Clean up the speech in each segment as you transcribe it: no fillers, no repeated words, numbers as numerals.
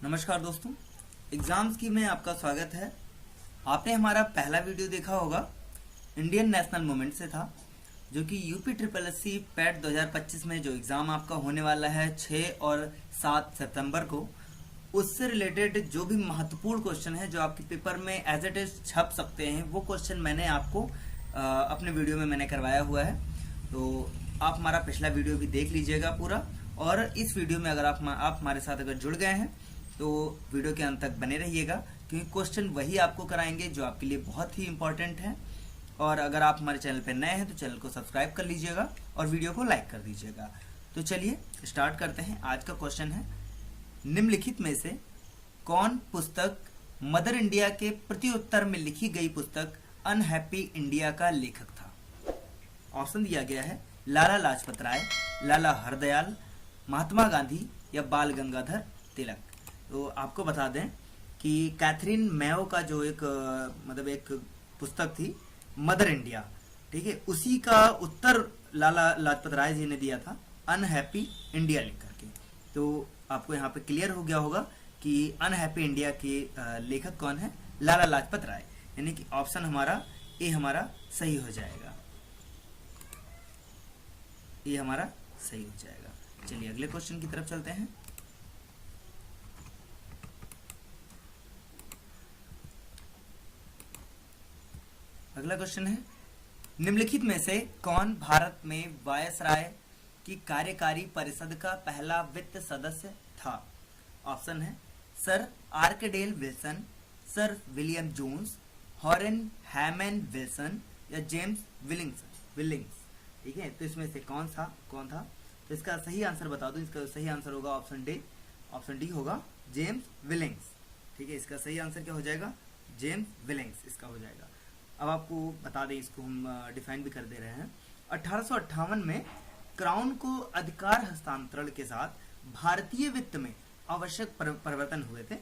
नमस्कार दोस्तों, एग्जाम्स की में आपका स्वागत है। आपने हमारा पहला वीडियो देखा होगा, इंडियन नेशनल मूवमेंट से था, जो कि यूपी ट्रिपल एससी पैट 2025 में जो एग्ज़ाम आपका होने वाला है 6 और 7 सितंबर को, उससे रिलेटेड जो भी महत्वपूर्ण क्वेश्चन है जो आपके पेपर में एज इट इज छप सकते हैं, वो क्वेश्चन मैंने आपको अपने वीडियो में मैंने करवाया हुआ है। तो आप हमारा पिछला वीडियो भी देख लीजिएगा पूरा, और इस वीडियो में अगर आप हमारे साथ अगर जुड़ गए हैं तो वीडियो के अंत तक बने रहिएगा, क्योंकि क्वेश्चन वही आपको कराएंगे जो आपके लिए बहुत ही इंपॉर्टेंट है। और अगर आप हमारे चैनल पर नए हैं तो चैनल को सब्सक्राइब कर लीजिएगा और वीडियो को लाइक कर दीजिएगा। तो चलिए स्टार्ट करते हैं। आज का क्वेश्चन है, निम्नलिखित में से कौन पुस्तक मदर इंडिया के प्रत्युत्तर में लिखी गई पुस्तक अनहैप्पी इंडिया का लेखक था? ऑप्शन दिया गया है लाला लाजपत राय, लाला हरदयाल, महात्मा गांधी या बाल गंगाधर तिलक। तो आपको बता दें कि कैथरीन मेयो का जो एक पुस्तक थी मदर इंडिया, ठीक है, उसी का उत्तर लाला लाजपत राय जी ने दिया था अनहैप्पी इंडिया लिख करके। तो आपको यहाँ पे क्लियर हो गया होगा कि अनहैप्पी इंडिया के लेखक कौन है, लाला लाजपत राय, यानी कि ऑप्शन हमारा ए हमारा सही हो जाएगा। ये हमारा सही हो जाएगा। चलिए अगले क्वेश्चन की तरफ चलते हैं। अगला क्वेश्चन है, निम्नलिखित में से कौन भारत में वायसराय की कार्यकारी परिषद का पहला वित्त सदस्य था? ऑप्शन है sir Archdale Wilson, sir William Jones, Horace Hayman Wilson या जेम्स विलिंग्स। ठीक है, तो इसमें से कौन था? तो इसका सही आंसर बता दूं। इसका सही आंसर होगा ऑप्शन डी होगा जेम्स विलिंग्स। ठीक है, इसका सही आंसर क्या हो जाएगा? जेम्स विलिंग्स इसका हो जाएगा। अब आपको बता दें, इसको हम डिफाइन भी कर दे रहे हैं। 1858 में क्राउन को अधिकार हस्तांतरण के साथ भारतीय वित्त में आवश्यक परिवर्तन हुए थे।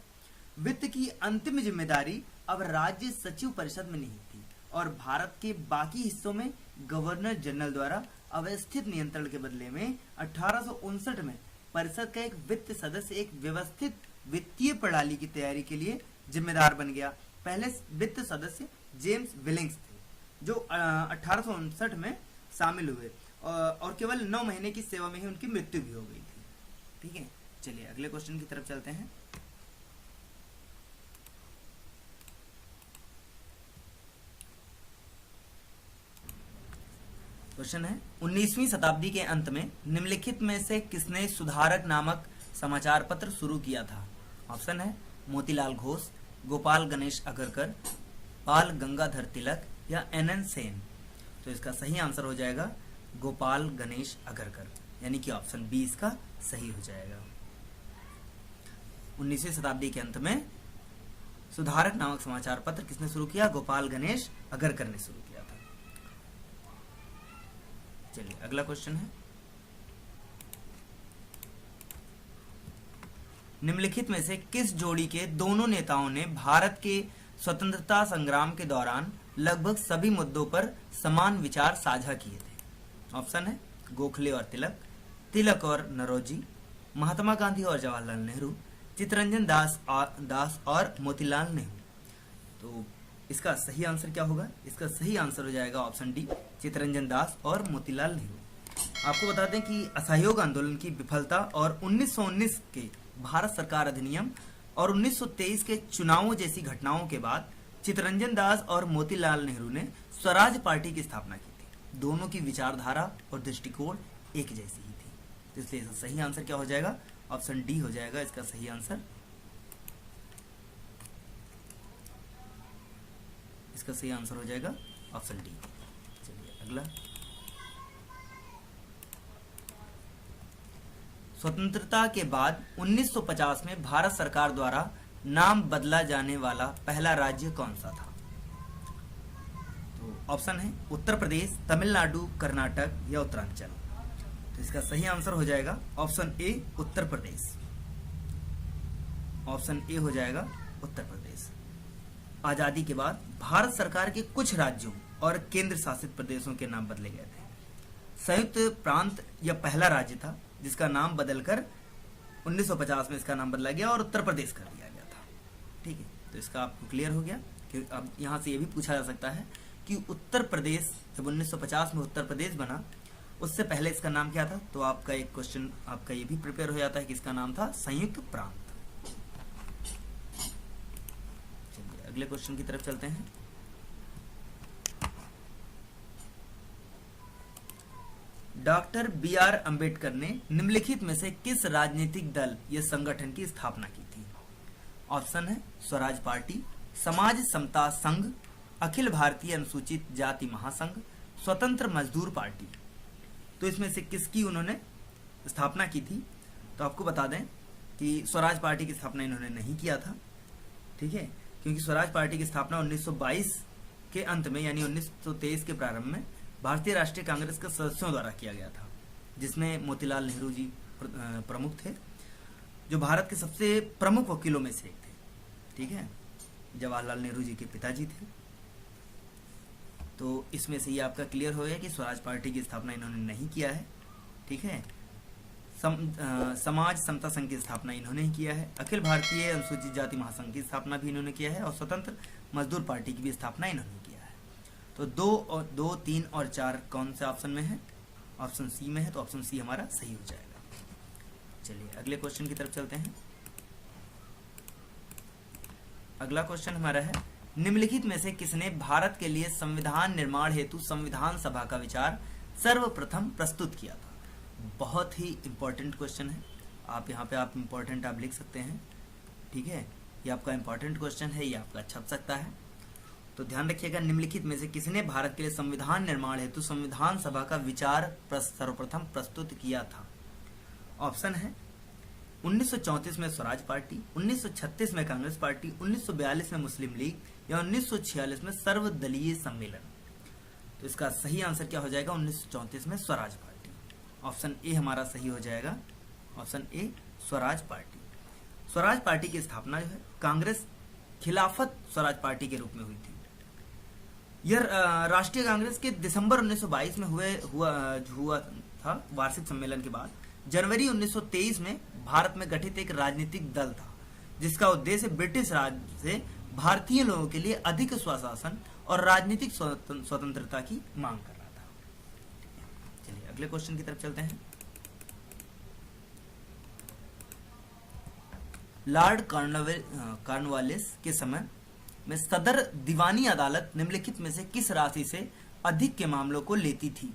वित्त की अंतिम जिम्मेदारी अब राज्य सचिव परिषद में नहीं थी और भारत के बाकी हिस्सों में गवर्नर जनरल द्वारा अवस्थित नियंत्रण के बदले में 1859 में परिषद का एक वित्त सदस्य एक व्यवस्थित वित्तीय प्रणाली की तैयारी के लिए जिम्मेदार बन गया। पहले वित्त सदस्य जेम्स विलिंग्स थे, जो 1859 में शामिल हुए और केवल 9 महीने की सेवा में ही उनकी मृत्यु भी हो गई थी। ठीक है, चलिए अगले क्वेश्चन की तरफ चलते हैं। क्वेश्चन है, 19वीं शताब्दी के अंत में निम्नलिखित में से किसने सुधारक नामक समाचार पत्र शुरू किया था? ऑप्शन है मोतीलाल घोष, गोपाल गणेश अगरकर, बाल गंगाधर तिलक या NN सेन। तो इसका सही आंसर हो जाएगा गोपाल गणेश अगरकर, यानी कि ऑप्शन बी इसका सही हो जाएगा। 19वीं शताब्दी के अंत में सुधारक नामक समाचार पत्र किसने शुरू किया? गोपाल गणेश अगरकर ने शुरू किया था। चलिए अगला क्वेश्चन है, निम्नलिखित में से किस जोड़ी के दोनों नेताओं ने भारत के स्वतंत्रता संग्राम के दौरान लगभग सभी मुद्दों पर समान विचार साझा किए थे? ऑप्शन है गोखले और तिलक, तिलक और नरोजी, महात्मा गांधी और जवाहरलाल नेहरू, चित्तरंजन दास और मोतीलाल नेहरू। तो इसका सही आंसर क्या होगा? इसका सही आंसर हो जाएगा ऑप्शन डी, चित्तरंजन दास और मोतीलाल नेहरू। आपको बता दें कि असहयोग आंदोलन की विफलता और 1919 के भारत सरकार अधिनियम और 1923 के चुनावों जैसी घटनाओं के बाद चित्तरंजन दास और मोतीलाल नेहरू ने स्वराज पार्टी की स्थापना की थी। दोनों की विचारधारा और दृष्टिकोण एक जैसी ही थी, तो इसलिए इसका सही आंसर क्या हो जाएगा? ऑप्शन डी हो जाएगा इसका सही आंसर। इसका सही आंसर हो जाएगा ऑप्शन डी। चलिए अगला, स्वतंत्रता के बाद 1950 में भारत सरकार द्वारा नाम बदला जाने वाला पहला राज्य कौन सा था? तो ऑप्शन है उत्तर प्रदेश, तमिलनाडु, कर्नाटक या उत्तरांचल। तो इसका सही आंसर हो जाएगा option A, Uttar Pradesh. Option A हो जाएगा उत्तर प्रदेश। आजादी के बाद भारत सरकार के कुछ राज्यों और केंद्र शासित प्रदेशों के नाम बदले गए थे। संयुक्त प्रांत यह पहला राज्य था जिसका नाम बदलकर 1950 में इसका नाम बदला गया और उत्तर प्रदेश कर दिया गया था। ठीक है, तो इसका आपको क्लियर हो गया कि अब यहाँ से ये भी पूछा जा सकता है कि उत्तर प्रदेश जब 1950 में उत्तर प्रदेश बना, उससे पहले इसका नाम क्या था। तो आपका एक क्वेश्चन आपका ये भी प्रिपेयर हो जाता है कि इसका नाम था संयुक्त प्रांत। चलिए अगले क्वेश्चन की तरफ चलते हैं। Doctor B R. अंबेडकर ने निम्नलिखित में से किस राजनीतिक दल या संगठन की स्थापना की थी। ऑप्शन है स्वराज पार्टी, समाज समता संघ, अखिल भारतीय अनुसूचित जाति महासंघ, स्वतंत्र मजदूर पार्टी। तो इसमें से किसकी उन्होंने स्थापना की थी। तो आपको बता दें कि स्वराज पार्टी की स्थापना इन्होंने नहीं किया था। ठीक है, क्योंकि स्वराज पार्टी की स्थापना 1922 के अंत में यानी 1923 के प्रारंभ में भारतीय राष्ट्रीय कांग्रेस के सदस्यों द्वारा किया गया था, जिसमें मोतीलाल नेहरू जी प्रमुख थे, जो भारत के सबसे प्रमुख वकीलों में से एक थे। ठीक है, जवाहरलाल नेहरू जी के पिताजी थे। तो इसमें से ये आपका क्लियर हो गया कि स्वराज पार्टी की स्थापना इन्होंने नहीं किया है। ठीक है, समाज समता संघ की स्थापना इन्होंने ही किया है, अखिल भारतीय अनुसूचित जाति महासंघ की स्थापना भी इन्होंने किया है और स्वतंत्र मजदूर पार्टी की भी स्थापना इन्होंने किया है। तो 2, 3 और 4 कौन से ऑप्शन में है। ऑप्शन सी में है, तो ऑप्शन सी हमारा सही हो जाएगा। चलिए अगले क्वेश्चन की तरफ चलते हैं। अगला क्वेश्चन हमारा है, निम्नलिखित में से किसने भारत के लिए संविधान निर्माण हेतु संविधान सभा का विचार सर्वप्रथम प्रस्तुत किया था। बहुत ही इंपॉर्टेंट क्वेश्चन है। आप यहाँ पे आप इंपॉर्टेंट आप लिख सकते हैं। ठीक है, ये आपका इंपॉर्टेंट क्वेश्चन है, ये आपका छप सकता है। तो ध्यान रखिएगा, निम्नलिखित में से किसने भारत के लिए संविधान निर्माण हेतु संविधान सभा का विचार सर्वप्रथम प्रस्तुत किया था। ऑप्शन है 1934 में स्वराज पार्टी, 1936 में कांग्रेस पार्टी, 1942 में मुस्लिम लीग या 1946 में सर्वदलीय सम्मेलन। तो इसका सही आंसर क्या हो जाएगा, 1934 में स्वराज पार्टी। ऑप्शन ए हमारा सही हो जाएगा, option A Swaraj party. Swaraj party की स्थापना जो है कांग्रेस खिलाफत स्वराज पार्टी के रूप में हुई थी। यह राष्ट्रीय कांग्रेस के दिसंबर 1922 में हुआ था वार्षिक सम्मेलन के बाद जनवरी 1923 में भारत में गठित एक राजनीतिक दल था, जिसका उद्देश्य ब्रिटिश राज से भारतीय लोगों के लिए अधिक स्वशासन और राजनीतिक स्वतंत्रता की मांग कर रहा था। चलिए अगले क्वेश्चन की तरफ चलते हैं। लॉर्ड कॉर्नवालिस के समय में सदर दीवानी अदालत निम्नलिखित में से किस राशि से अधिक के मामलों को लेती थी।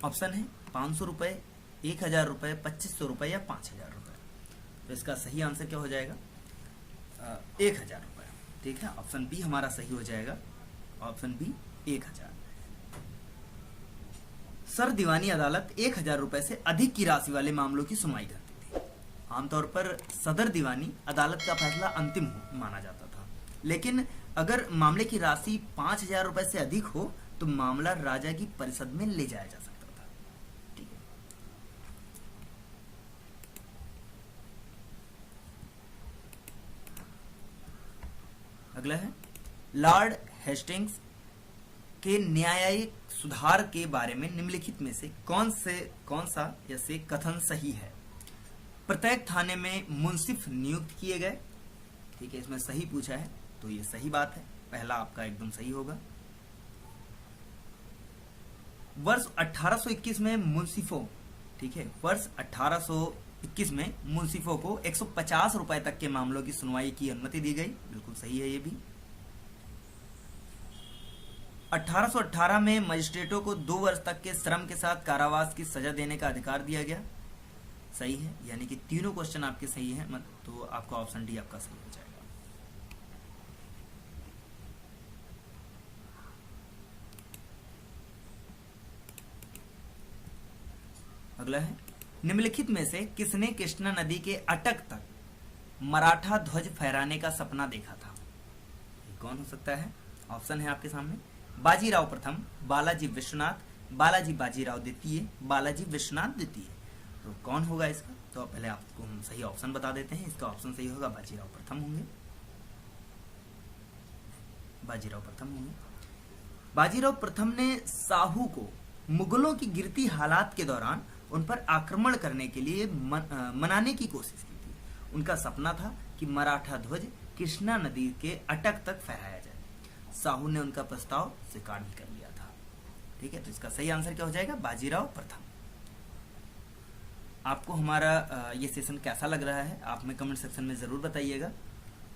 ऑप्शन है 500 रुपए, 1000 रुपए, 2500 रुपए या 5000 रुपए। तो इसका सही आंसर क्या हो जाएगा, 1000 रुपए। ठीक है, ऑप्शन बी हमारा सही हो जाएगा, ऑप्शन बी 1000। सर दीवानी अदालत 1000 रुपए से अधिक की राशि वाले मामलों की सुनवाई करती थी। आमतौर पर सदर दीवानी अदालत का फैसला अंतिम माना जाता था, लेकिन अगर मामले की राशि 5000 रुपए से अधिक हो तो मामला राजा की परिषद में ले जाया जा सकता था। ठीक है, अगला है, लॉर्ड हेस्टिंग्स के न्यायिक सुधार के बारे में निम्नलिखित में से कौन सा या से कथन सही है। प्रत्येक थाने में मुंसिफ नियुक्त किए गए। ठीक है, इसमें सही पूछा है तो ये सही बात है, पहला आपका एकदम सही होगा। वर्ष 1821 में मुंसिफों, ठीक है, वर्ष 1821 में मुंसिफों को 150 रुपए तक के मामलों की सुनवाई की अनुमति दी गई। बिल्कुल सही है ये भी। 1818 में मजिस्ट्रेटों को 2 वर्ष तक के श्रम के साथ कारावास की सजा देने का अधिकार दिया गया। सही है, यानी कि तीनों क्वेश्चन आपके सही हैं, तो आपका ऑप्शन डी आपका सही हो जाएगा। अगला है, निम्नलिखित में से किसने कृष्णा नदी के अटक तक मराठा ध्वज फहराने का सपना देखा था। कौन हो सकता है। ऑप्शन है आपके सामने, बाजीराव प्रथम, बालाजी विश्वनाथ, बालाजी बाजीराव द्वितीय, बालाजी विश्वनाथ द्वितीय। तो कौन होगा इसका। तो पहले आपको हम सही ऑप्शन बता देते हैं। इसका ऑप्शन सही होगा बाजीराव प्रथम होंगे, बाजीराव प्रथम होंगे। बाजीराव प्रथम ने साहू को मुगलों की गिरती हालात के दौरान उन पर आक्रमण करने के लिए मनाने की कोशिश की थी। उनका सपना था कि मराठा ध्वज कृष्णा नदी के अटक तक फहराया जाए। साहू ने उनका प्रस्ताव स्वीकार भी कर लिया था। ठीक है, तो इसका सही आंसर क्या हो जाएगा? बाजीराव प्रथम। आपको हमारा ये सेशन कैसा लग रहा है आप में कमेंट सेक्शन में ज़रूर बताइएगा।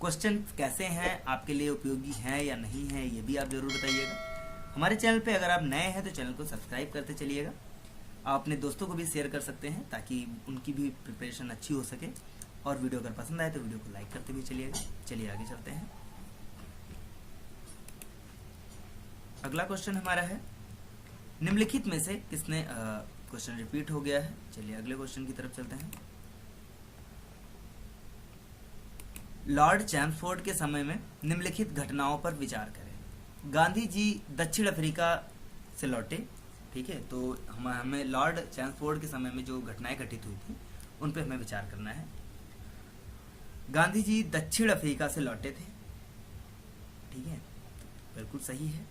क्वेश्चन कैसे हैं, आपके लिए उपयोगी हैं या नहीं है, ये भी आप ज़रूर बताइएगा। हमारे चैनल पे अगर आप नए हैं तो चैनल को सब्सक्राइब करते चलिएगा। आप अपने दोस्तों को भी शेयर कर सकते हैं ताकि उनकी भी प्रिपरेशन अच्छी हो सके। और वीडियो अगर पसंद आए तो वीडियो को लाइक करते भी चलिएगा। चलिए आगे चलते हैं। अगला क्वेश्चन हमारा है, निम्नलिखित में से किसने क्वेश्चन रिपीट हो गया है। चलिए अगले क्वेश्चन की तरफ चलते हैं। लॉर्ड चैम्सफोर्ड के समय में निम्नलिखित घटनाओं पर विचार करें। गांधी जी दक्षिण अफ्रीका से लौटे। ठीक है, तो हमें लॉर्ड चैम्सफोर्ड के समय में जो घटनाएं घटित हुई थी उन पर हमें विचार करना है। गांधी जी दक्षिण अफ्रीका से लौटे थे। ठीक है, बिल्कुल सही है।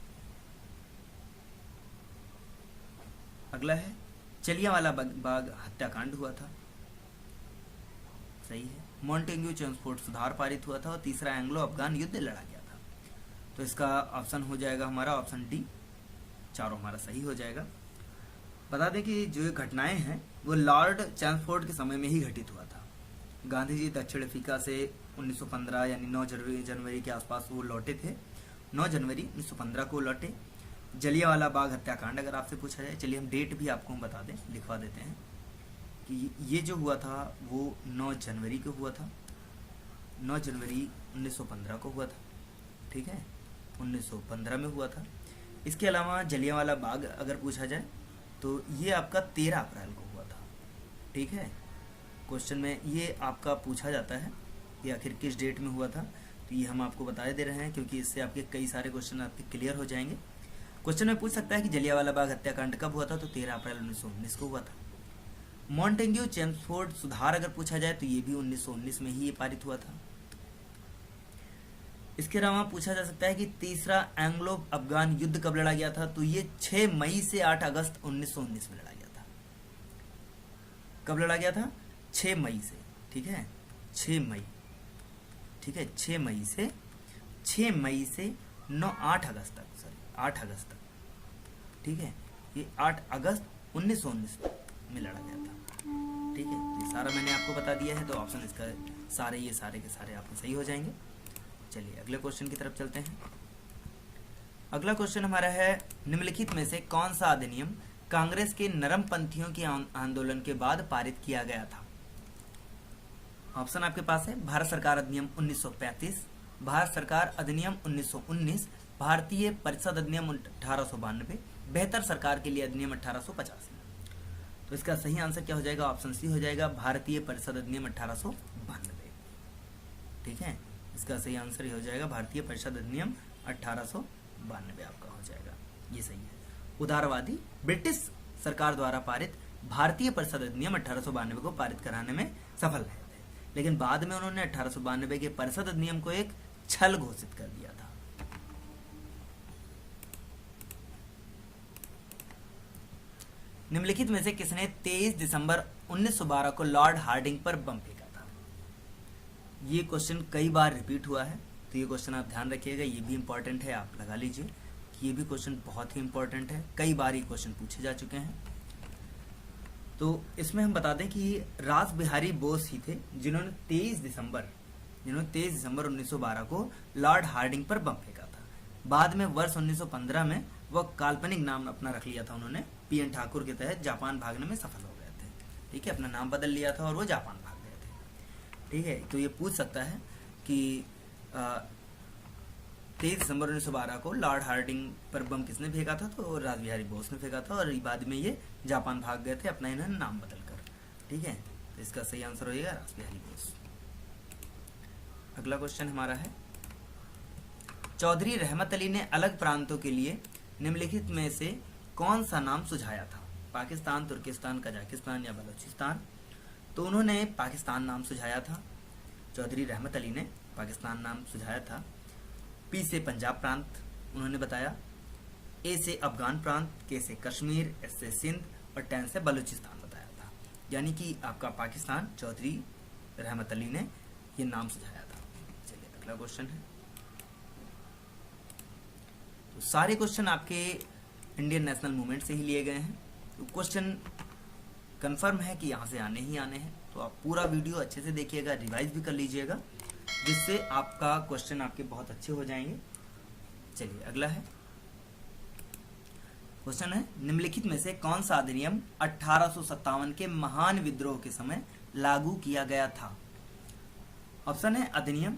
अगला है, जलियांवाला बाग हत्याकांड हुआ था। सही है। मॉन्टेग्यू चैम्सफोर्ड सुधार पारित हुआ था। और तीसरा, एंग्लो अफगान युद्ध लड़ा गया था। तो इसका ऑप्शन हो जाएगा हमारा ऑप्शन डी। चारों हमारा सही हो जाएगा। बता दें कि जो ये घटनाएं हैं वो लॉर्ड चैम्सफोर्ड के समय में ही घटित हुआ था। गांधी जी दक्षिण अफ्रीका से 1915 यानी 9 जनवरी के आसपास वो लौटे थे। 9 जनवरी 1915 को लौटे। जलियांवाला बाग हत्याकांड अगर आपसे पूछा जाए, चलिए हम डेट भी आपको बता दें, लिखवा देते हैं कि ये जो हुआ था वो 9 जनवरी को हुआ था। 9 जनवरी 1915 को हुआ था। ठीक है, 1915 में हुआ था। इसके अलावा जलियांवाला बाग अगर पूछा जाए तो ये आपका 13 अप्रैल को हुआ था। ठीक है, क्वेश्चन में ये आपका पूछा जाता है कि आखिर किस डेट में हुआ था, तो ये हम आपको बता दे रहे हैं क्योंकि इससे आपके कई सारे क्वेश्चन आपके क्लियर हो जाएंगे। क्वेश्चन में पूछ सकता है कि जलियांवाला बाग हत्याकांड कब हुआ था, तो 13 अप्रैल 1919 को हुआ था। मॉन्टेग्यू चैम्सफोर्ड सुधार अगर पूछा जाए तो ये भी 1919 में ही ये पारित हुआ था। इसके अलावा पूछा जा सकता है कि तीसरा एंग्लो अफगान युद्ध कब लड़ा गया था, तो ये 6 मई से 8 अगस्त 1919 में लड़ा गया था। कब लड़ा गया था? 6 मई से। ठीक है, 6 मई। ठीक है, 6 मई से 8 अगस्त तक, सॉरी 8 अगस्त तक। ठीक है, ये 8 अगस्त 1919 में लड़ा गया था। ठीक है, तो ये सारा मैंने आपको बता दिया है, तो ऑप्शन इसका सारे के सारे आपके सही हो जाएंगे। चलिए अगले क्वेश्चन की तरफ चलते हैं। अगला क्वेश्चन हमारा है, निम्नलिखित में से कौन सा अधिनियम कांग्रेस के नरमपंथियों के आंदोलन के बाद पारित किया गया था? ऑप्शन आपके पास है, भारत सरकार अधिनियम 1935, भारत सरकार अधिनियम 1919, भारतीय परिषद अधिनियम 1892, बेहतर सरकार के लिए अधिनियम 1885। तो इसका सही आंसर क्या हो जाएगा? ऑप्शन सी हो जाएगा, भारतीय परिषद अधिनियम 1892। ठीक है, इसका सही आंसर ये हो जाएगा, भारतीय परिषद अधिनियम 1892 आपका हो जाएगा, ये सही है। उदारवादी ब्रिटिश सरकार द्वारा पारित भारतीय परिषद अधिनियम 1892 को पारित कराने में सफल रहे थे, लेकिन बाद में उन्होंने 1892 के परिषद अधिनियम को एक छल घोषित कर दिया था। निम्नलिखित में से किसने 23 दिसंबर 1912 को लॉर्ड हार्डिंग पर बम फेंका था? ये क्वेश्चन कई बार रिपीट हुआ है, तो ये क्वेश्चन आप ध्यान रखिएगा, ये भी इंपॉर्टेंट है, आप लगा लीजिए कि ये भी क्वेश्चन बहुत ही इंपॉर्टेंट है, कई बार ये क्वेश्चन पूछे जा चुके हैं। तो इसमें हम बता दें कि रास बिहारी बोस ही थे जिन्होंने 23 दिसंबर 1912 को लॉर्ड हार्डिंग पर बम फेंका था। बाद में वर्ष 1915 में वह काल्पनिक नाम अपना रख लिया था उन्होंने, पीएन ठाकुर के तहत जापान भागने में सफल हो गए थे। ठीक है, अपना नाम बदल लिया था और वो जापान भाग गए थे। ठीक है, तो ये पूछ सकता है कि 23 दिसंबर 1912 को लॉर्ड हार्डिंग पर बम किसने फेंका था, तो रास बिहारी बोस ने फेंका था, और बाद में ये जापान भाग गए थे अपना इन्होंने नाम बदल कर। ठीक है, तो इसका सही आंसर होगा रास बिहारी बोस। अगला क्वेश्चन हमारा है, चौधरी रहमत अली ने अलग प्रांतों के लिए निम्नलिखित में से कौन सा नाम सुझाया था? पाकिस्तान, तुर्किस्तान, कजाकिस्तान या बलूचिस्तान? तो उन्होंने पाकिस्तान नाम सुझाया था। चौधरी रहमत अली ने पाकिस्तान नाम सुझाया था। पी से पंजाब प्रांत उन्होंने बताया, ए से अफगान प्रांत, के से कश्मीर, एस से सिंध और 10 से बलूचिस्तान बताया था। यानी कि आपका पाकिस्तान चौधरी रहमत अली ने ये नाम सुझाया था। चलिए अगला क्वेश्चन है। तो सारे क्वेश्चन आपके इंडियन नेशनल मूवमेंट से ही लिए गए हैं। तो क्वेश्चन कंफर्म है कि यहाँ से आने ही आने हैं, तो आप पूरा वीडियो अच्छे से देखिएगा, रिवाइज भी कर लीजिएगा, जिससे आपका क्वेश्चन आपके बहुत अच्छे हो जाएंगे। चलिए अगला है क्वेश्चन है, निम्नलिखित में से कौन सा अधिनियम 1857 के महान विद्रोह के समय लागू किया गया था? ऑप्शन है अधिनियम,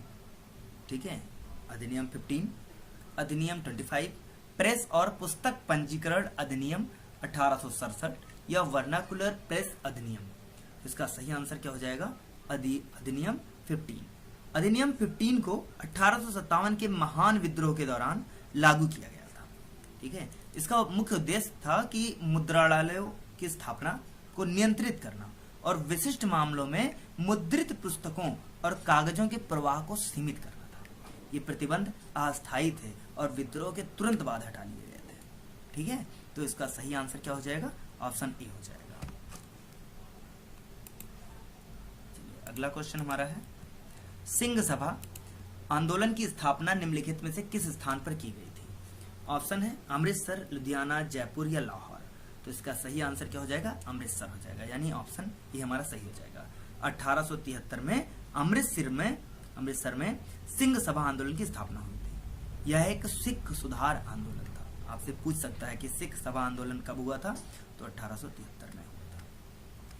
ठीक है, अधिनियम 15, अधिनियम 25, प्रेस और पुस्तक पंजीकरण अधिनियम 1867 या वर्नाकुलर प्रेस अधिनियम। इसका सही आंसर क्या हो जाएगा? अधिनियम 15। अधिनियम 15 को 1857 के महान विद्रोह के दौरान लागू किया गया था। ठीक है, इसका मुख्य उद्देश्य था कि मुद्रणालयों की स्थापना को नियंत्रित करना और विशिष्ट मामलों में मुद्रित पुस्तकों और कागजों के प्रवाह को सीमित करना था। ये प्रतिबंध अस्थायी थे और विद्रोह के तुरंत बाद हटा लिए गए थे। ठीक है, तो इसका सही आंसर क्या हो जाएगा? ऑप्शन ए हो जाएगा। चलिए अगला क्वेश्चन हमारा है, सिंह सभा आंदोलन की स्थापना निम्नलिखित में से किस स्थान पर की गई थी? ऑप्शन है अमृतसर, लुधियाना, जयपुर या लाहौर। तो इसका सही आंसर क्या हो जाएगा? अमृतसर हो जाएगा, यानी ऑप्शन ये हमारा सही हो जाएगा। 1873 में अमृतसर में सिंह सभा आंदोलन की स्थापना हुई थी। यह एक सिख सुधार आंदोलन था। आपसे पूछ सकता है कि सिख सभा आंदोलन कब हुआ था? तो 1873 में हुआ था।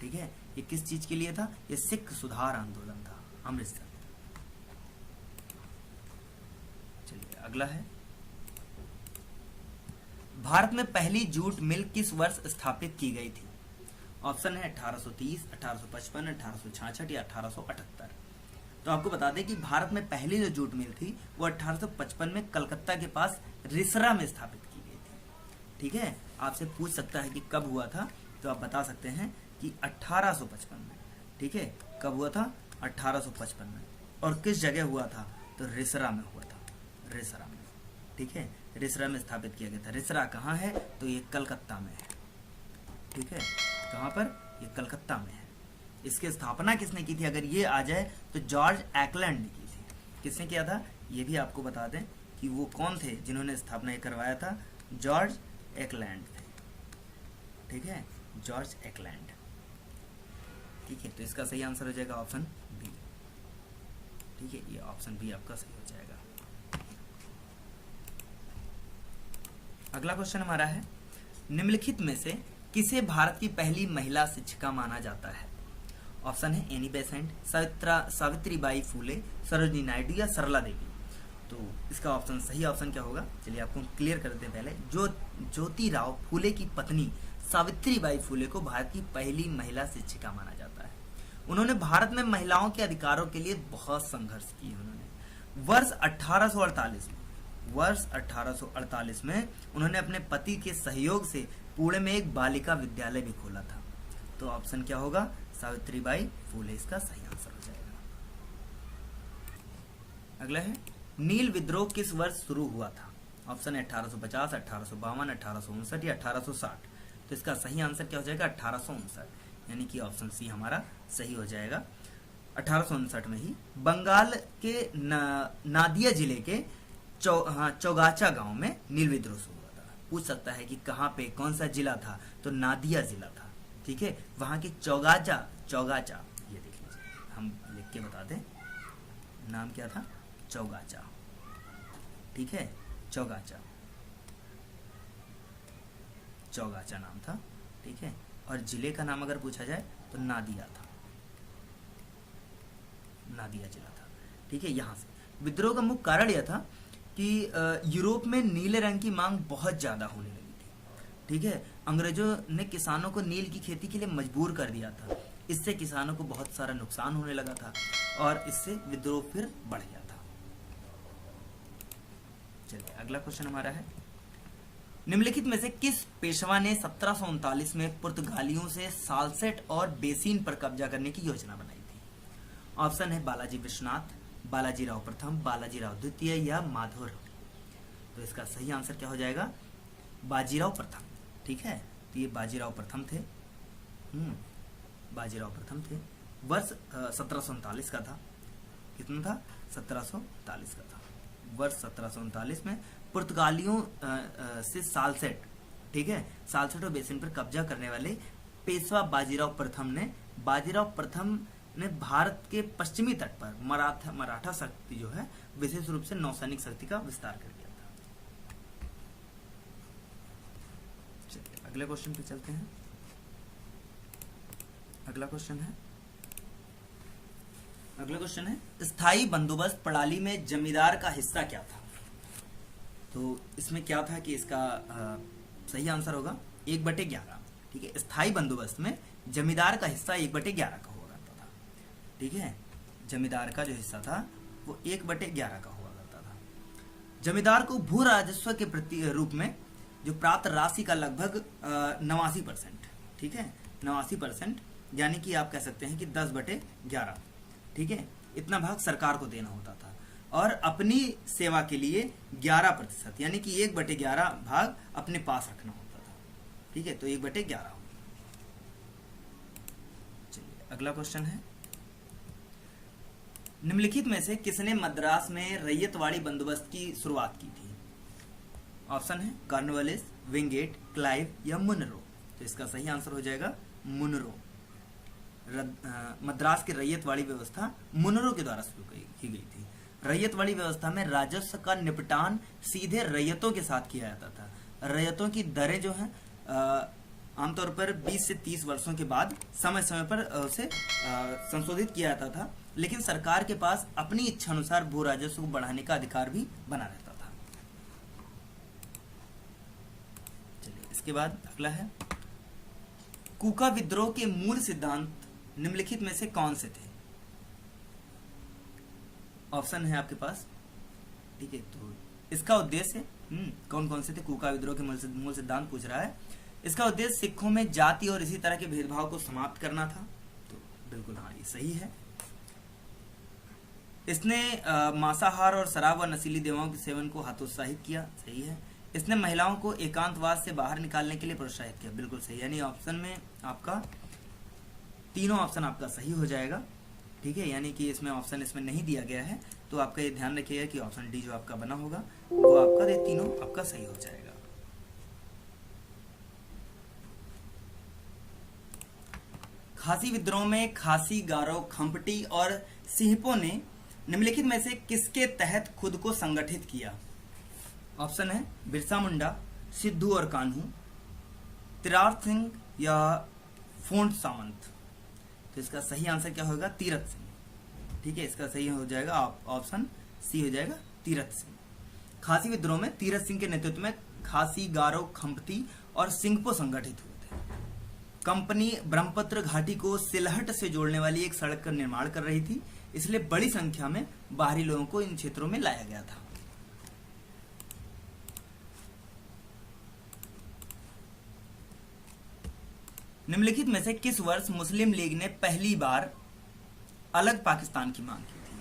ठीक है, ये किस चीज के लिए था? ये सिख सुधार आंदोलन था, अमृतसर। चलिए अगला है, भारत में पहली जूट मिल किस वर्ष स्थापित की गई थी? ऑप्शन है 1830, 1855, 1866 या 1878। तो आपको बता दें कि भारत में पहली जो जूट मिल थी वो 1855 में कलकत्ता के पास रिसरा में स्थापित की गई थी। ठीक है, आपसे पूछ सकता है कि कब हुआ था, तो आप बता सकते हैं कि 1855 में। ठीक है, कब हुआ था? 1855 में। और किस जगह हुआ था? तो रिसरा में हुआ था, रिसरा में। ठीक है, रिसरा में स्थापित किया गया था। रिसरा कहाँ है? तो ये कलकत्ता में है। ठीक है, कहाँ पर? ये कलकत्ता में है। इसकी स्थापना किसने की थी अगर ये आ जाए तो जॉर्ज एकलैंड ने की थी। किसने किया था ये भी आपको बता दें कि वो कौन थे जिन्होंने स्थापना करवाया था? जॉर्ज एकलैंड थे। ठीक है, जॉर्ज एकलैंड। ठीक है, तो इसका सही आंसर हो जाएगा ऑप्शन बी। ठीक है, ये ऑप्शन बी आपका सही हो जाएगा। अगला क्वेश्चन हमारा है, निम्नलिखित में से किसे भारत की पहली महिला शिक्षिका माना जाता है? ऑप्शन है एनी बेसेंट, सावित्रीबाई फूले, सरोजिनी नायडू या सरला देवी। तो इसका ऑप्शन सही ऑप्शन क्या होगा? चलिए आपको क्लियर कर देते हैं। पहले ज्योतिराव फूले की पत्नी सावित्रीबाई फूले को भारत की पहली महिला शिक्षिका माना जाता है। उन्होंने भारत में महिलाओं के अधिकारों के लिए बहुत संघर्ष किए। उन्होंने वर्ष 1848 में उन्होंने अपने पति के सहयोग से पुणे में एक बालिका विद्यालय भी खोला था। तो ऑप्शन क्या होगा? सावित्रीबाई फूले इसका सही आंसर हो जाएगा। अगला है, नील विद्रोह किस वर्ष शुरू हुआ था? ऑप्शन है 1850, 1852, 1859 या 1860। तो इसका सही आंसर क्या हो जाएगा? 1859, यानी कि ऑप्शन सी हमारा सही हो जाएगा। 1859 में ही बंगाल के नादिया जिले के चौगाचा गांव में नील विद्रोह शुरू हुआ था। पूछ सकता है कि कहाँ पे, कौन सा जिला था? तो नादिया जिला था। ठीक है, वहां के चौगाचा, ये देख लीजिए, हम लिख के बता दें, नाम क्या था? चौगाचा। ठीक है, चौगाचा नाम था। ठीक है, और जिले का नाम अगर पूछा जाए तो नादिया था, नादिया जिला था। ठीक है, यहां से विद्रोह का मुख्य कारण यह था कि यूरोप में नीले रंग की मांग बहुत ज्यादा होने लगी थी। ठीक है, अंग्रेजों ने किसानों को नील की खेती के लिए मजबूर कर दिया था। इससे किसानों को बहुत सारा नुकसान होने लगा था और इससे विद्रोह फिर बढ़ गया था। चलिए अगला क्वेश्चन हमारा है, निम्नलिखित में से किस पेशवा ने 1739 में पुर्तगालियों से साल्सेट और बेसिन पर कब्जा करने की योजना बनाई थी? ऑप्शन है बालाजी विश्वनाथ, बालाजीराव प्रथम, बालाजीराव द्वितीय या माधव। तो इसका सही आंसर क्या हो जाएगा? बाजीराव प्रथम। ठीक है, तो ये बाजीराव प्रथम थे। बाजीराव प्रथम थे। वर्ष 1739 का था। कितना था? 1739 का था। वर्ष 1739 में पुर्तगालियों से सालसेट, ठीक है, सालसेट और बेसिन पर कब्जा करने वाले पेशवा बाजीराव प्रथम ने भारत के पश्चिमी तट पर मराठा शक्ति जो है, विशेष रूप से नौसैनिक शक्ति का विस्तार कर दिया था। चलिए अगले क्वेश्चन पे चलते हैं। अगला क्वेश्चन है स्थायी बंदोबस्त प्रणाली में जमींदार का हिस्सा क्या था? तो इसमें क्या था कि इसका सही आंसर होगा 1/11। ठीक है, स्थायी बंदोबस्त में जमींदार का हिस्सा 1/11 का हुआ करता था। ठीक है, जमींदार का जो हिस्सा था वो 1/11 का हुआ करता था। जमींदार को भू राजस्व के प्रति रूप में जो प्राप्त राशि का लगभग 89%, ठीक है, 89%, यानी कि आप कह सकते हैं कि 10/11, ठीक है, इतना भाग सरकार को देना होता था, और अपनी सेवा के लिए 11%, यानी कि 1/11 भाग अपने पास रखना होता था। ठीक है, तो 1/11। चलिए अगला क्वेश्चन है, निम्नलिखित में से किसने मद्रास में रैयतवाड़ी बंदोबस्त की शुरुआत की थी? ऑप्शन है कॉर्नवालिस, विंगेट, क्लाइव या मुनरो। तो इसका सही आंसर हो जाएगा मुनरो। मद्रास की रैयतवाड़ी व्यवस्था मुनरो के द्वारा शुरू की गई थी। रैयतवाड़ी व्यवस्था में राजस्व का निपटान सीधे रैयतों के साथ किया जाता था। रैयतों की दरें जो हैं आमतौर पर 20 से 30 वर्षों के बाद समय समय पर उसे संशोधित किया जाता था, लेकिन सरकार के पास अपनी इच्छा अनुसार भू राजस्व को बढ़ाने का अधिकार भी बना रहता था। चलिए इसके बाद अगला है, कूका विद्रोह के मूल सिद्धांत निम्नलिखित में से कौन से थे? ऑप्शन है आपके पास। ठीक है, तो इसका उद्देश्य कौन कौन से थे? कूका विद्रोह के मूल सिद्धांत पूछ रहा है। इसका उद्देश्य सिखों में जाति और इसी तरह के भेदभाव को समाप्त करना था। तो बिल्कुल हाँ, ये सही है। इसने मांसाहार और शराब व नशीली दवाओं के सेवन को हतोत्साहित किया। सही है। इसने महिलाओं को एकांतवास से बाहर निकालने के लिए प्रोत्साहित किया। बिल्कुल सही, यानी ऑप्शन में आपका तीनों ऑप्शन आपका सही हो जाएगा। ठीक है, यानी कि इसमें ऑप्शन इसमें नहीं दिया गया है, तो आपका ये ध्यान रखिएगा कि ऑप्शन डी जो आपका बना होगा वो आपका ये तीनों आपका सही हो जाएगा। खासी विद्रोह में खासी, गारो, खंपटी और सिंहपों ने निम्नलिखित में से किसके तहत खुद को संगठित किया? ऑप्शन है बिरसा मुंडा, सिद्धू और कान्हू, तीरथ सिंह या फोंट सामंत। तो इसका सही आंसर क्या होगा? तीरथ सिंह। ठीक है, इसका सही हो जाएगा ऑप्शन सी हो जाएगा, तीरथ सिंह। खासी विद्रोह में तीरथ सिंह के नेतृत्व में खासी, गारो, खंपती और सिंहपो संगठित हुए थे। कंपनी ब्रह्मपुत्र घाटी को सिलहट से जोड़ने वाली एक सड़क का निर्माण कर रही थी, इसलिए बड़ी संख्या में बाहरी लोगों को इन क्षेत्रों में लाया गया था। निम्नलिखित में से किस वर्ष मुस्लिम लीग ने पहली बार अलग पाकिस्तान की मांग की थी?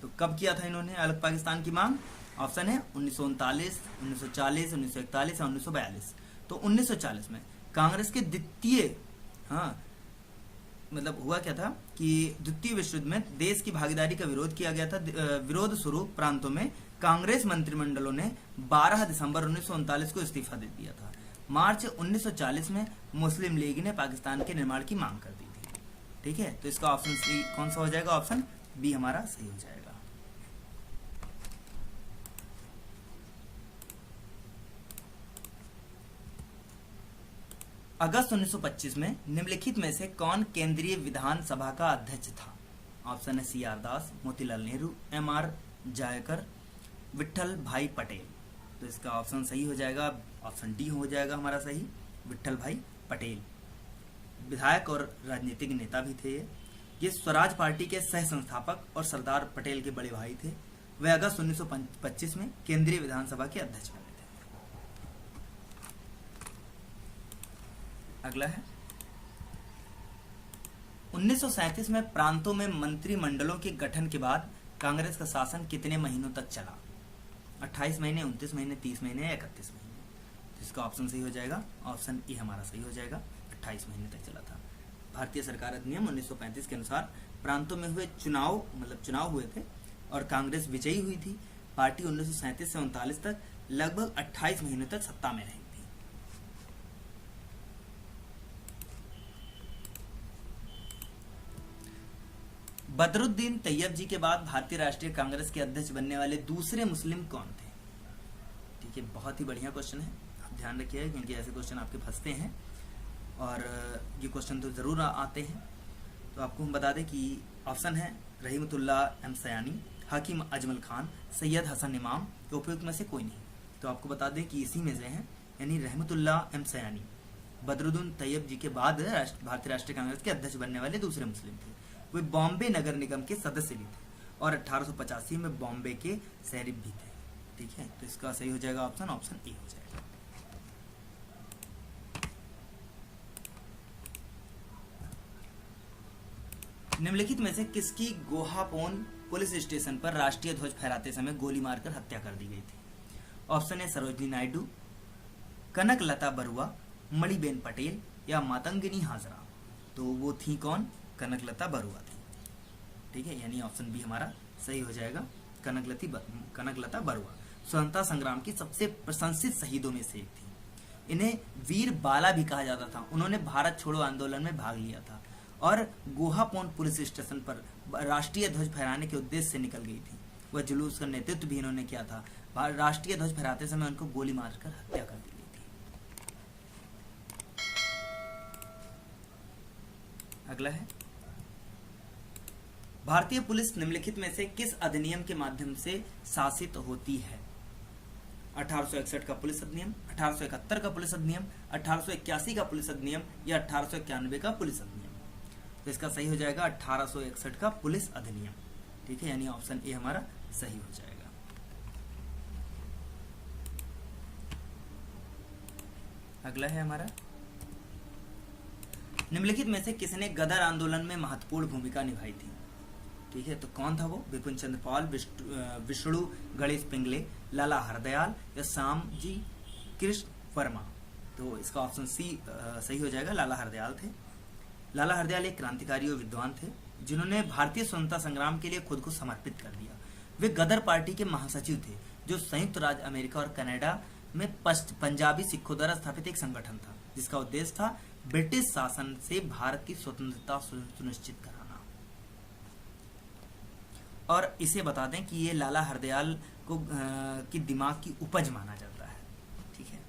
तो कब किया था इन्होंने अलग पाकिस्तान की मांग? ऑप्शन है 1939, 1940, 1941 और 1942। तो 1940 में कांग्रेस के द्वितीय मतलब हुआ क्या था कि द्वितीय विश्व युद्ध में देश की भागीदारी का विरोध किया गया था। विरोध स्वरूप प्रांतों में कांग्रेस मंत्रिमंडलों ने 12 दिसंबर 1939 को इस्तीफा दे दिया था। मार्च 1940 में मुस्लिम लीग ने पाकिस्तान के निर्माण की मांग कर दी थी। ठीक है, तो इसका ऑप्शन सी कौन सा हो जाएगा? ऑप्शन बी हमारा सही हो जाएगा। अगस्त 1925 में निम्नलिखित में से कौन केंद्रीय विधानसभा का अध्यक्ष था? ऑप्शन है सी आर दास, मोतीलाल नेहरू, एम आर जयकर, विट्ठल भाई पटेल। तो इसका ऑप्शन सही हो जाएगा, ऑप्शन डी हो जाएगा हमारा सही, विट्ठल भाई पटेल। विधायक और राजनीतिक नेता भी थे ये स्वराज पार्टी के सह संस्थापक और सरदार पटेल के बड़े भाई थे। वे अगस्त 1925 में केंद्रीय विधानसभा के अध्यक्ष बने थे। अगला है 1937 में प्रांतों में मंत्रिमंडलों के गठन के बाद कांग्रेस का शासन कितने महीनों तक चला? 28 महीने, 29 महीने, 30 महीने या 31 महीने? तो इसका ऑप्शन सही हो जाएगा, ऑप्शन ए हमारा सही हो जाएगा, 28 महीने तक चला था। भारतीय सरकार अधिनियम 1935 के अनुसार प्रांतों में हुए चुनाव हुए थे और कांग्रेस विजयी हुई थी। पार्टी 1937 से 39 तक लगभग 28 महीनों तक सत्ता में रही थी। बदरुद्दीन तैयब जी के बाद भारतीय राष्ट्रीय कांग्रेस के अध्यक्ष बनने वाले दूसरे मुस्लिम कौन थे? ठीक है, बहुत ही बढ़िया क्वेश्चन है, आप ध्यान रखिए क्योंकि ऐसे क्वेश्चन आपके फंसते हैं और ये क्वेश्चन तो जरूर आते हैं। तो आपको हम बता दें कि ऑप्शन है रहीमतुल्लाह एम सयानी, हकीम अजमल खान, सैयद हसन इमाम, तो उपयुक्त में से कोई नहीं। तो आपको बता दें कि इसी में से हैं, यानी रहमतुल्लाह एम सयानी बदरुद्दीन तैयब जी के बाद भारतीय राष्ट्रीय कांग्रेस के अध्यक्ष बनने वाले दूसरे मुस्लिम थे। वे बॉम्बे नगर निगम के सदस्य भी थे और 1885 में बॉम्बे के शहरी भी थे। ठीक है, तो इसका सही हो जाएगा ऑप्शन ए हो जाएगा। निम्नलिखित में से किसकी गोहापोन पुलिस स्टेशन पर राष्ट्रीय ध्वज फहराते समय गोली मारकर हत्या कर दी गई थी? ऑप्शन ए सरोजनी नायडू, कनक लता बरुआ, मणिबेन पटेल या मातंगिनी हाजरा। तो वो थी कौन? कनक लता बरुआ थी। ठीक है, यानी ऑप्शन बी हमारा सही हो जाएगा, कनक लता बरुआ स्वतंत्रता संग्राम की सबसे प्रशंसित शहीदों में से एक थी। इन्हें वीर बाला भी कहा जाता था। उन्होंने भारत छोड़ो आंदोलन में भाग लिया था और गोहापोन पुलिस स्टेशन पर राष्ट्रीय ध्वज फहराने के उद्देश्य से निकल गई थी। वह जुलूस का नेतृत्व भी इन्होंने किया था। राष्ट्रीय ध्वज फहराते समय उनको गोली मारकर हत्या कर दी गई थी। अगला है, भारतीय पुलिस निम्नलिखित में से किस अधिनियम के माध्यम से शासित होती है? 1861 का पुलिस अधिनियम, 1871 का पुलिस अधिनियम, 1881 का पुलिस अधिनियम या 1891 का पुलिस अधिनियम। तो इसका सही हो जाएगा 1861 का पुलिस अधिनियम। ठीक है, यानी ऑप्शन ए हमारा सही हो जाएगा। अगला है हमारा, निम्नलिखित में से किसने गदर आंदोलन में महत्वपूर्ण भूमिका निभाई थी? ठीक है, तो कौन था वो? विपिन चंद्र पाल, विष्णु गणेश पिंगले, लाला हरदयाल या श्यामजी कृष्ण वर्मा। तो इसका ऑप्शन सी सही हो जाएगा, लाला हरदयाल थे। लाला हरदयाल एक क्रांतिकारी और विद्वान थे जिन्होंने भारतीय स्वतंत्रता संग्राम के लिए खुद को समर्पित कर दिया। वे गदर पार्टी के महासचिव थे जो संयुक्त राज्य अमेरिका और कनाडा में पंजाबी सिखों द्वारा स्थापित एक संगठन था जिसका उद्देश्य था ब्रिटिश शासन से भारत की स्वतंत्रता सुनिश्चित कराना। और इसे बता दें कि ये लाला हरदयाल को की दिमाग की उपज माना जाता है। ठीक है,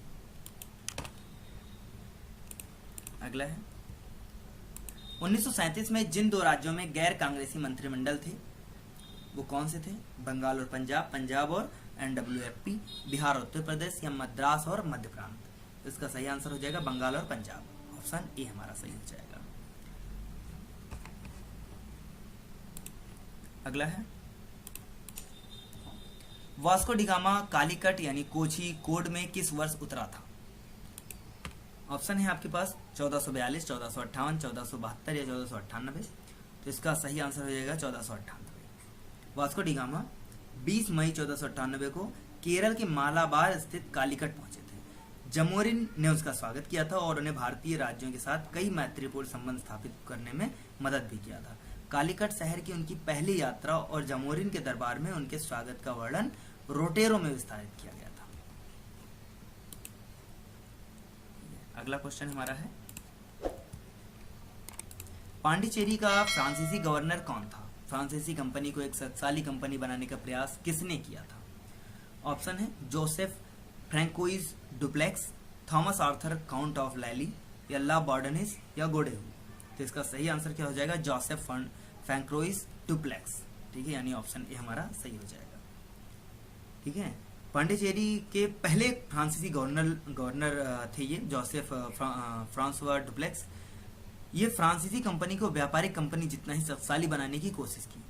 अगला है, 1937 में जिन दो राज्यों में गैर कांग्रेसी मंत्रिमंडल थे वो कौन से थे? बंगाल और पंजाब, पंजाब और NWFP, बिहार और उत्तर प्रदेश या मद्रास और मध्य प्रांत। तो इसका सही आंसर हो जाएगा बंगाल और पंजाब। ऑप्शन ए हमारा सही हो जाएगा। अगला है, वास्को डी गामा कालीकट यानी कोची कोड में किस वर्ष उतरा था? ऑप्शन है आपके पास 1442, 1458, 1472 या 1498। तो इसका सही आंसर हो जाएगा 1498। वास्को डी गामा 20 मई 1498 को केरल के मालाबार स्थित कालीकट पहुंचे थे। जमोरिन ने उसका स्वागत किया था और उन्हें भारतीय राज्यों के साथ कई मैत्रीपूर्ण संबंध स्थापित करने में मदद भी किया था। कालीकट शहर की उनकी पहली यात्रा और जमोरिन के दरबार में उनके स्वागत का वर्णन रोटेरो में विस्तारित किया गया था। अगला क्वेश्चन हमारा है, पांडिचेरी का फ्रांसीसी गवर्नर कौन था? फ्रांसीसी कंपनी को एक शक्तिशाली कंपनी बनाने का प्रयास किसने किया था? ऑप्शन है Joseph Francois Dupleix, Thomas Arthur count of Lally या ला बॉर्डनिस या गोडेहू। तो इसका सही आंसर क्या हो जाएगा? Joseph Francois Dupleix. ठीक है, यानी ऑप्शन ए हमारा सही हो जाएगा। ठीक है, पांडिचेरी के पहले फ्रांसीसी गवर्नर थे ये जोसेफ फ्रांसवा डुप्लेक्स। ये फ्रांसीसी कंपनी को व्यापारिक कंपनी जितना ही शक्तिशाली बनाने की कोशिश की,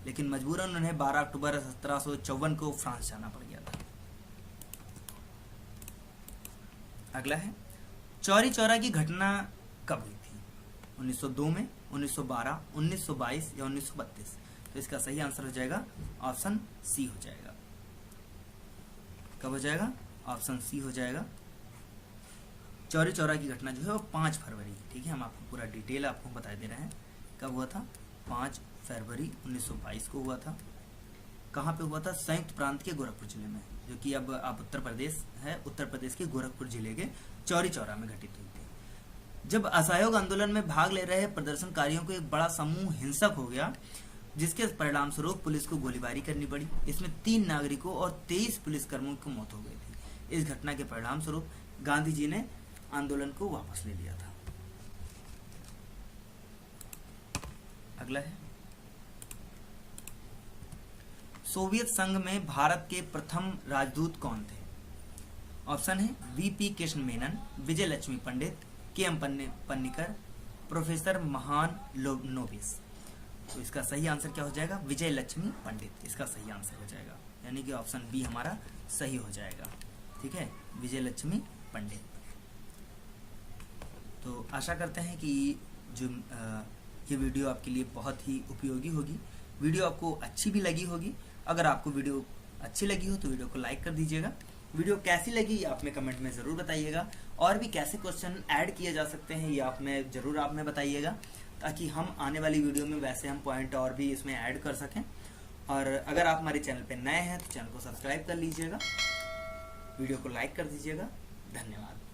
लेकिन मजबूरन उन्हें 12 अक्टूबर 1754 को फ्रांस जाना पड़ गया था। अगला है, चौरी चौरा की घटना कब हुई थी? 1902 में, 1912, 1922 या 1932। तो इसका सही आंसर हो जाएगा ऑप्शन सी हो जाएगा। कब हो जाएगा? ऑप्शन सी हो जाएगा। चौरी चौरा की घटना जो है वो 5 फरवरी, ठीक है, हम आपको पूरा डिटेल आपको बता दे रहे हैं। कब हुआ था? 5 फरवरी 1922 को हुआ था। कहाँ पे हुआ था? संयुक्त प्रांत के गोरखपुर जिले में, जो कि अब आप उत्तर प्रदेश है, उत्तर प्रदेश के गोरखपुर जिले के चौरी चौरा में घटित हुई थी। जब असहयोग आंदोलन में भाग ले रहे प्रदर्शनकारियों को एक बड़ा समूह हिंसक हो गया, जिसके परिणाम स्वरूप पुलिस को गोलीबारी करनी पड़ी। इसमें 3 नागरिकों और 23 पुलिसकर्मियों की मौत हो गई थी। इस घटना के परिणाम स्वरूप गांधी जी ने आंदोलन को वापस ले लिया था। अगला है, सोवियत संघ में भारत के प्रथम राजदूत कौन थे? ऑप्शन है वीपी कृष्ण मेनन, विजय लक्ष्मी पंडित, के.एम. पन्नीकर, प्रोफेसर महान नोबिस। तो इसका सही आंसर क्या हो जाएगा? विजय लक्ष्मी पंडित इसका सही आंसर हो जाएगा, यानी कि ऑप्शन बी हमारा सही हो जाएगा। ठीक है, विजय लक्ष्मी पंडित। तो आशा करते हैं कि जो ये वीडियो आपके लिए बहुत ही उपयोगी होगी, वीडियो आपको अच्छी भी लगी होगी। अगर आपको वीडियो अच्छी लगी हो तो वीडियो को लाइक कर दीजिएगा। वीडियो कैसी लगी आप में कमेंट में ज़रूर बताइएगा, और भी कैसे क्वेश्चन ऐड किए जा सकते हैं ये आप में बताइएगा, ताकि हम आने वाली वीडियो में वैसे हम पॉइंट और भी इसमें ऐड कर सकें। और अगर आप हमारे चैनल पे नए हैं तो चैनल को सब्सक्राइब कर लीजिएगा, वीडियो को लाइक कर दीजिएगा। धन्यवाद।